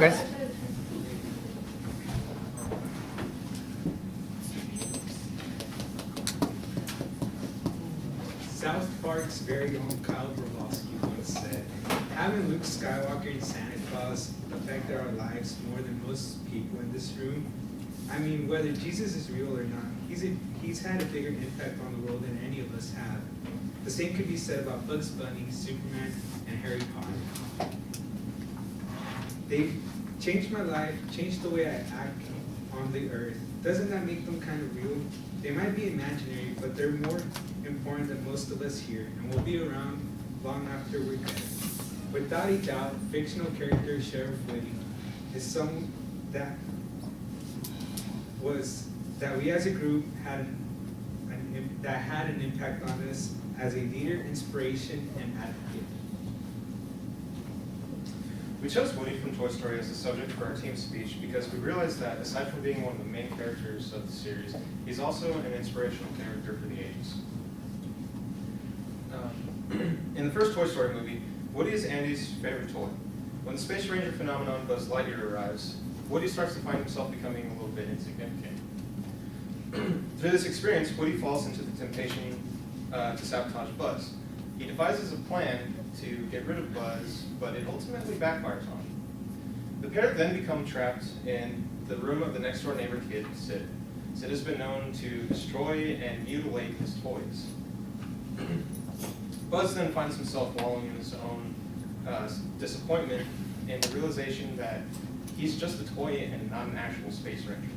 guys. South Park's very own Kyle Broflovsky once said, "Having Luke Skywalker and Santa Claus affected our lives more than most people in this room. I mean, whether Jesus is real or not, he's had a bigger impact on the world than any of us have. The same could be said about Bugs Bunny, Superman, and Harry Potter. They've changed my life, changed the way I act on the earth. Doesn't that make them kind of real? They might be imaginary, but they're more important than most of us here, and will be around long after we're dead. Without a doubt, fictional character Sheriff Whitty is someone that we as a group had an impact on us as a leader, inspiration, and advocate." We chose Woody from Toy Story as the subject for our team speech because we realized that, aside from being one of the main characters of the series, he's also an inspirational character for the ages. In the first Toy Story movie, Woody is Andy's favorite toy. When the Space Ranger phenomenon Buzz Lightyear arrives, Woody starts to find himself becoming a little bit insignificant. Through this experience, Woody falls into the temptation to sabotage Buzz. He devises a plan to get rid of Buzz, but it ultimately backfires on him. The pair then become trapped in the room of the next door neighbor kid, Sid. Sid has been known to destroy and mutilate his toys. Buzz then finds himself wallowing in his own disappointment and the realization that he's just a toy and not an actual space ranger.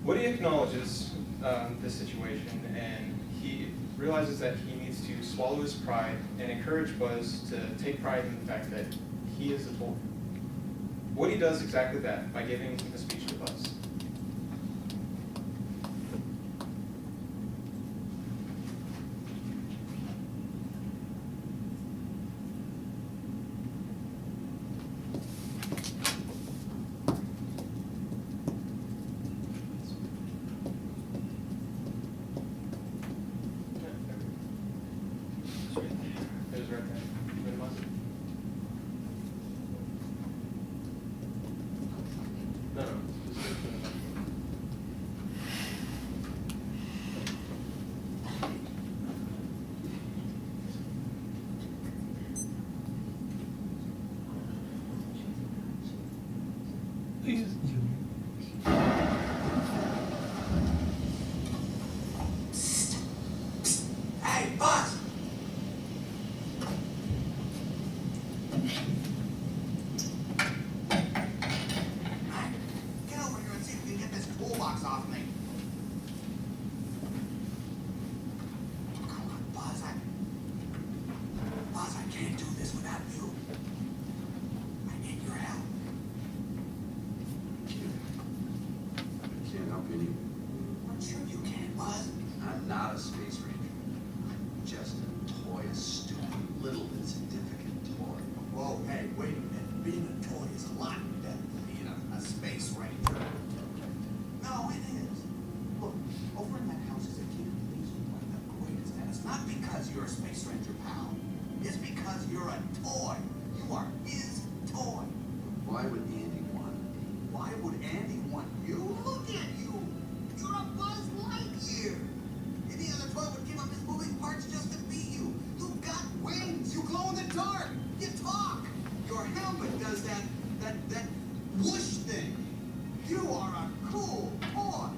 Woody acknowledges this situation, and he realizes that he needs to swallow his pride and encourage Buzz to take pride in the fact that he is a toy. Woody does exactly that by giving a speech to Buzz. Hey, Buzz! Get over here and see if you can get this toolbox off me. Come on, Buzz, I can't do this without you. I need your help. I can't help you anymore. I'm sure you can, Buzz. I'm not a space ranger. I'm just a toy, a stupid, little, insignificant toy. Whoa, hey, wait a minute. Being a toy is a lot better than being a space ranger. No, it is. Look, over in that house is a kid who thinks you're one of the greatest, and it's not because you're a space ranger, pal. It's because you're a toy. You are his toy. Why would Andy want me? Why would Andy want you? Look at you. You're a Buzz Lightyear. Any other toy would give up his moving parts just to be you. You've got wings. You glow in the dark. You talk. Your helmet does that whoosh thing. You are a cool toy.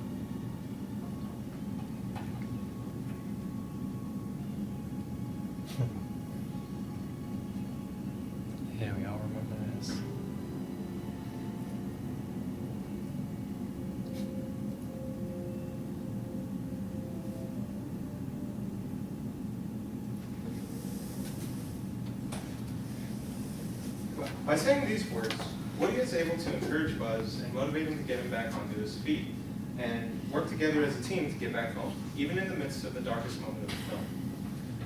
Yeah, we all remember this. By saying these words, Woody is able to encourage Buzz and motivate him to get him back onto his feet and work together as a team to get back home, even in the midst of the darkest moment of the film.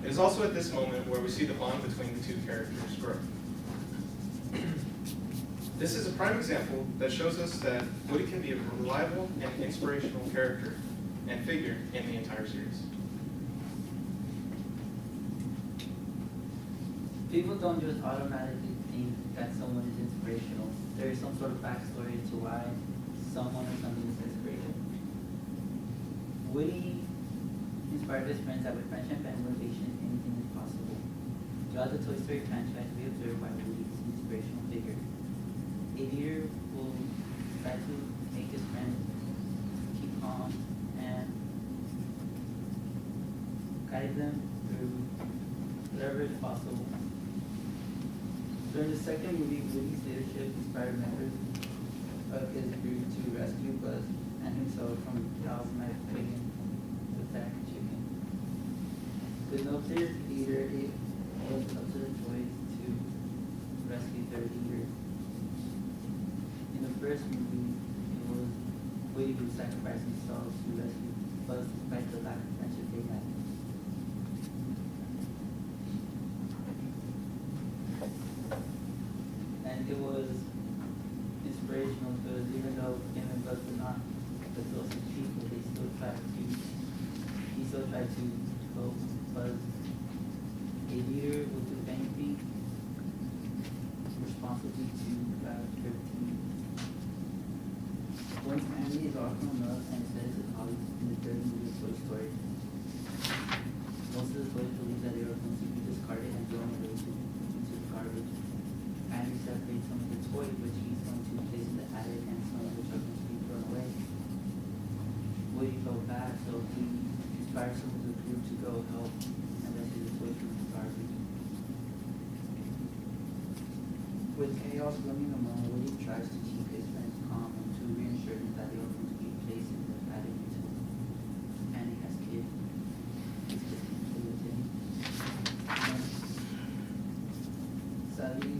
It is also at this moment where we see the bond between the two characters grow. This is a prime example that shows us that Woody can be a reliable and inspirational character and figure in the entire series. People don't just automatically think that someone is inspirational. there's some sort of backstory to why someone or something is created. Woody inspired his friends that with friendship and motivation, anything is possible. Throughout the Toy Story franchise, we observe why Woody is an inspirational figure. A leader will try to make his friends keep calm and guide them through whatever is possible. During the second movie, Woody's leadership inspired members of his group to rescue Buzz and himself from Cal's knife taken attack chicken. With no clear leader, it was up to the toys to rescue their leader. In the first movie, it was Woody who sacrificed himself to rescue Buzz despite the lack of friendship they had. And it was inspirational because even though him and Buzz were not the closest people, he still tried to help Buzz. A leader will do anything responsibly to guide their team. Once Andy is all grown up and says to colleagues in the third movie of Toy Story, most of the toys believe that they are going to be discarded and thrown away into the garbage. Andy separates some of the toys which he's going to place in the attic and some of which are going to be thrown away. Woody felt bad, so he inspired some of the group to go help and rescue the toys from the garbage. With chaos roaming among, Woody tries to keep his friends calm and to reassure them that they are going to be placed in the attic until Andy has kid. It's just with him. Sadly,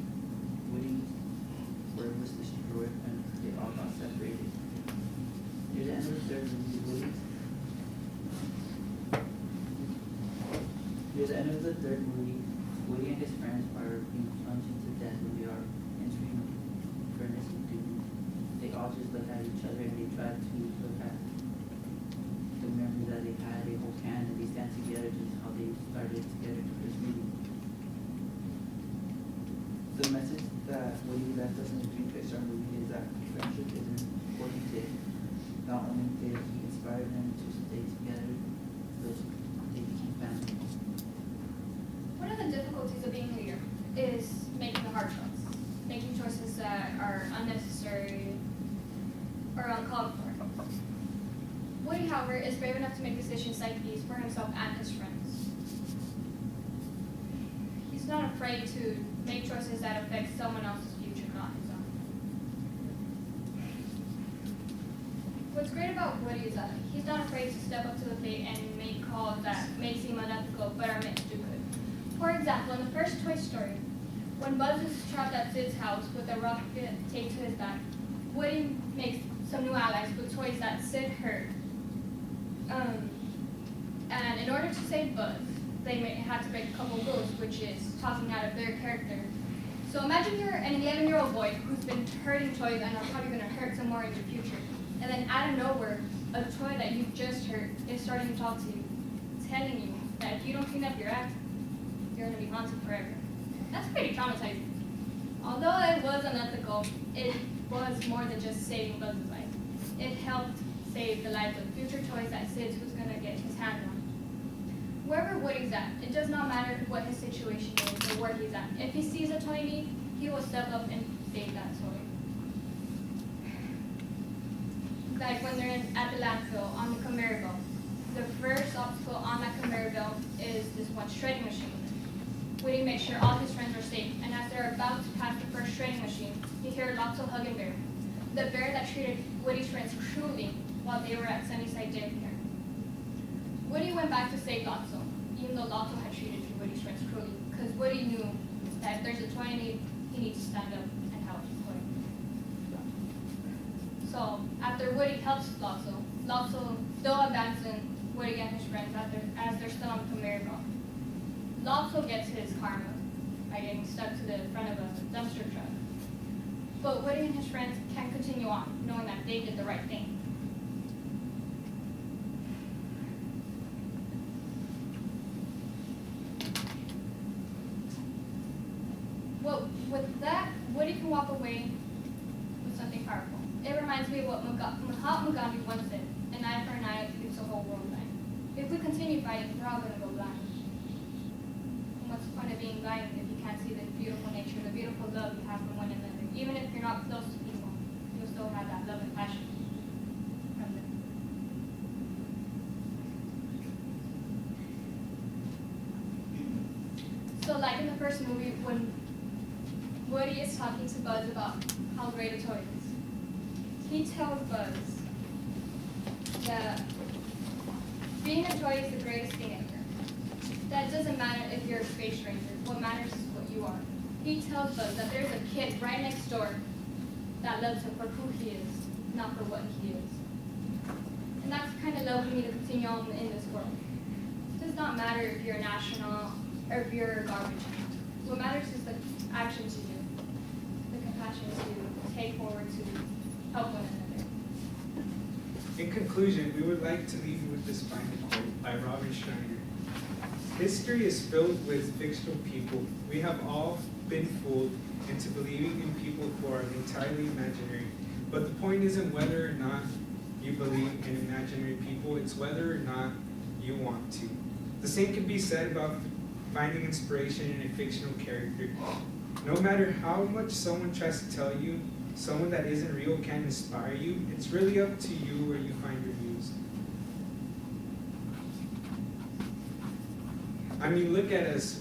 Woody's word was destroyed and they all got separated. Near the end of the third movie, Woody and his friends are being plunged into death when they are entering a furnace of doom. They all just look at each other and they try to look at the memories that they had. They hold hands and they stand together just how they started together the first movie. The message that Woody left us in the Dream Pixar movie is that friendship is an important thing. Not only did he inspire them to stay together, but they became family. One of the difficulties of being a leader is making the hard choices, making choices that are unnecessary or uncalled for. Woody, however, is brave enough to make decisions like these for himself and his friends. He's not afraid to make choices that affect someone else's future, not his own. What's great about Woody is that he's not afraid to step up to the plate and make calls that may seem unethical but are meant to do good. For example, in the first Toy Story, when Buzz is trapped at Sid's house with a rocket taped to his back, Woody makes some new allies with toys that Sid hurt. And in order to save Buzz, they had to break a couple rules, which is talking out of their character. So imagine you're an 11-year-old boy who's been hurting toys and are probably going to hurt some more in your future. And then out of nowhere, a toy that you just hurt is starting to talk to you, telling you that if you don't clean up your act, you're going to be haunted forever. That's pretty traumatizing. Although it was unethical, it was more than just saving Buzz's life. It helped save the lives of future toys that Sid was going to get his hands on. Wherever Woody's at, it does not matter what his situation is or where he's at. If he sees a toy need, he will step up and save that toy. Like when they're at the landfill on the conveyor belt. The first obstacle on that conveyor belt is this one shredding machine. Woody makes sure all his friends are safe, and as they're about to pass the first shredding machine, you hear Lotso hugging Bear, the bear that treated Woody's friends cruelly while they were at Sunnyside daycare. Woody went back to save Lotso, even though Lotso had treated Woody's friends cruelly, because Woody knew that if there's a toy need, he needs to stand up and help his toy. So after Woody helps Lotso, Lotso still abandons Woody and his friends as they're still on the conveyor belt. Lotso gets his karma by getting stuck to the front of a dumpster truck. But Woody and his friends can continue on, knowing that they did the right thing. Well, with that, Woody can walk away It reminds me of what Mahatma Gandhi once said, an eye for an eye keeps the whole world blind. If we continue fighting, we're all going to go blind. And what's the point of being blind if you can't see the beautiful nature, the beautiful love you have for one another? Even if you're not close to people, you'll still have that love and passion from them. So like in the first movie, when Woody is talking to Buzz about how great a toy is, he tells Buzz that being a toy is the greatest thing ever. That doesn't matter if you're a space ranger. What matters is what you are. He tells Buzz that there's a kid right next door that loves him for who he is, not for what he is. And that's the kind of love we need to continue on in this world. It does not matter if you're an astronaut or if you're a garbage man. What matters is the actions you do, the compassion to take forward to help one another. In conclusion, we would like to leave you with this final quote by Robert Schneider. History is filled with fictional people. We have all been fooled into believing in people who are entirely imaginary. But the point isn't whether or not you believe in imaginary people, it's whether or not you want to. The same can be said about finding inspiration in a fictional character. No matter how much someone tries to tell you, someone that isn't real can inspire you, it's really up to you where you find your muse. I mean, look at us.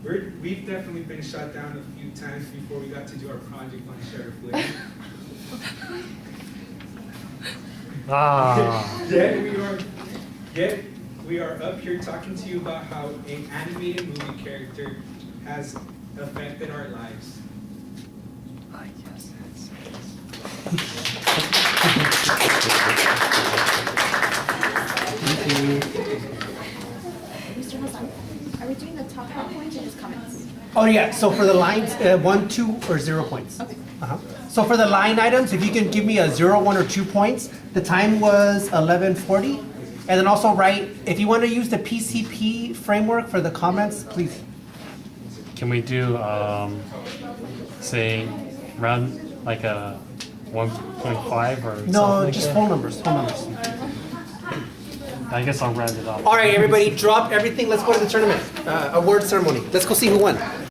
We've definitely been shot down a few times before we got to do our project on Sheriff Woody. Yet we are up here talking to you about how an animated movie character has affected our lives. Mr. Hassan, are we doing the top half points or just comments? Oh yeah, so for the lines, 1, 2, or 0 points. Okay. So for the line items, if you can give me a 0, 1, or 2 points, the time was 11:40. And then also write, if you want to use the PCP framework for the comments, please. Can we do, say, round like a 1.5 or something? No, like just that? whole numbers, whole numbers. I guess I'll round it off. All right, everybody, drop everything. Let's go to the tournament. Award ceremony. Let's go see who won.